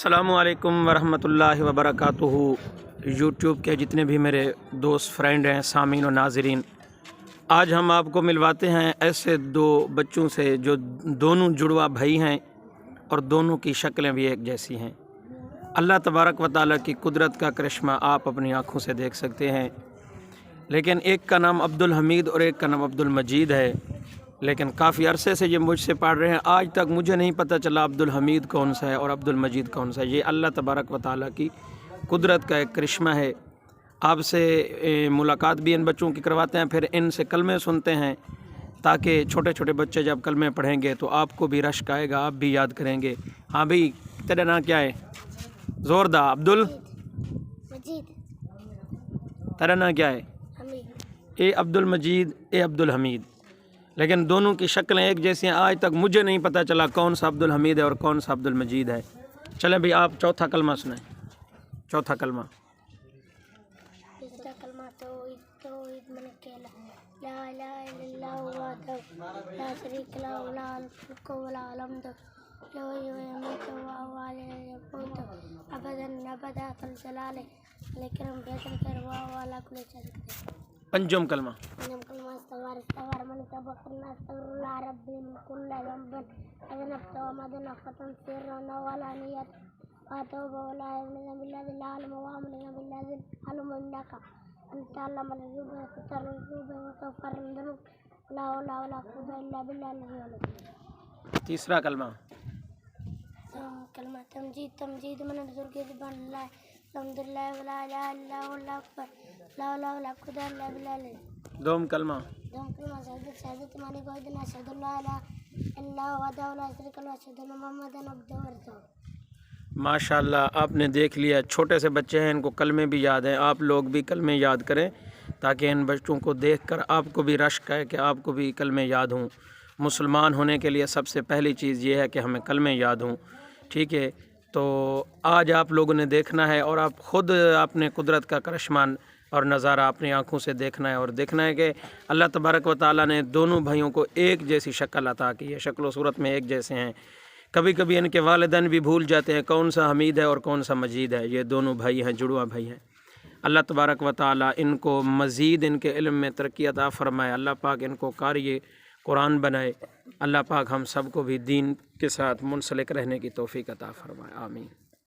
السلام علیکم ورحمۃ اللہ وبرکاتہ۔ یوٹیوب کے جتنے بھی میرے دوست فرینڈ ہیں، سامعین و ناظرین، آج ہم آپ کو ملواتے ہیں ایسے دو بچوں سے جو دونوں جڑوا بھائی ہیں اور دونوں کی شکلیں بھی ایک جیسی ہیں۔ اللہ تبارک و تعالیٰ کی قدرت کا کرشمہ آپ اپنی آنکھوں سے دیکھ سکتے ہیں، لیکن ایک کا نام عبدالحمید اور ایک کا نام عبدالمجید ہے، لیکن کافی عرصے سے یہ مجھ سے پڑھ رہے ہیں، آج تک مجھے نہیں پتہ چلا عبدالحمید کون سا ہے اور عبدالمجید کون سا ہے۔ یہ اللہ تبارک و تعالیٰ کی قدرت کا ایک کرشمہ ہے۔ آپ سے ملاقات بھی ان بچوں کی کرواتے ہیں، پھر ان سے کلمے سنتے ہیں تاکہ چھوٹے چھوٹے بچے جب کلمے پڑھیں گے تو آپ کو بھی رشک آئے گا، آپ بھی یاد کریں گے۔ ہاں بھائی، تیرا نام کیا ہے؟ زوردہ عبدالمجید۔ تیرا نام کیا ہے؟ اے عبدالمجید، اے عبدالحمید، لیکن دونوں کی شکلیں ایک جیسی ہیں۔ آج تک مجھے نہیں پتہ چلا کون سا عبدالحمید ہے اور کون سا عبدالمجید ہے۔ چلیں بھی آپ چوتھا کلمہ سنیں۔ چوتھا کلمہ توحید من کہلا لا الہ الا اللہ وحدہ لا شریک لہ لہ الملک و لہ الحمد یحیی و یمیت وہو علی یموت ابدا الجلال الاکرام بیدر کر وہو علی کل شیء قدیر۔ پنجم کلمہ استغفر من تبخرنا استغفر اللہ ربی من کل ذنب اذنبت ومدنقة سرا وعلانیۃ واتوب ولا یؤمن بالذی لا علم وامن بالذی علم انک انت علم الغیوب وتقدر الغیوب وتغفر الذنوب لا حول ولا قوة الا باللہ العلی العظیم۔ تیسرا کلمہ تمجید من ذکر سبحان اللہ الحمد للہ ولا الہ الا اللہ واللہ اکبر لا حول ولا قوة الا باللہ العلی العظیم۔ دوم کلمہ شہادت مانی کو دن اشہد اللہ الہ الا اللہ وحدہ لا شریک لہ واشہد ان محمدا عبدہ ورسولہ۔ ماشاءاللہ، آپ نے دیکھ لیا، چھوٹے سے بچے ہیں، ان کو کلمے بھی یاد ہیں۔ آپ لوگ بھی کلمے یاد کریں تاکہ ان بچوں کو دیکھ کر آپ کو بھی رشک ہے کہ آپ کو بھی کلمے یاد ہوں۔ مسلمان ہونے کے لیے سب سے پہلی چیز یہ ہے کہ ہمیں کلمے یاد ہوں، ٹھیک ہے؟ تو آج آپ لوگوں نے دیکھنا ہے اور آپ خود اپنے قدرت کا کرشمان اور نظارہ اپنی آنکھوں سے دیکھنا ہے، اور دیکھنا ہے کہ اللہ تبارک و تعالیٰ نے دونوں بھائیوں کو ایک جیسی شکل عطا کی ہے، شکل و صورت میں ایک جیسے ہیں۔ کبھی کبھی ان کے والدین بھی بھول جاتے ہیں کون سا حمید ہے اور کون سا مجید ہے۔ یہ دونوں بھائی ہیں، جڑواں بھائی ہیں۔ اللہ تبارک و تعالیٰ ان کو مزید ان کے علم میں ترقی عطا فرمائے۔ اللہ پاک ان کو قاری قرآن بنائے۔ اللہ پاک ہم سب کو بھی دین کے ساتھ منسلک رہنے کی توفیق عطا فرمائے۔ آمین۔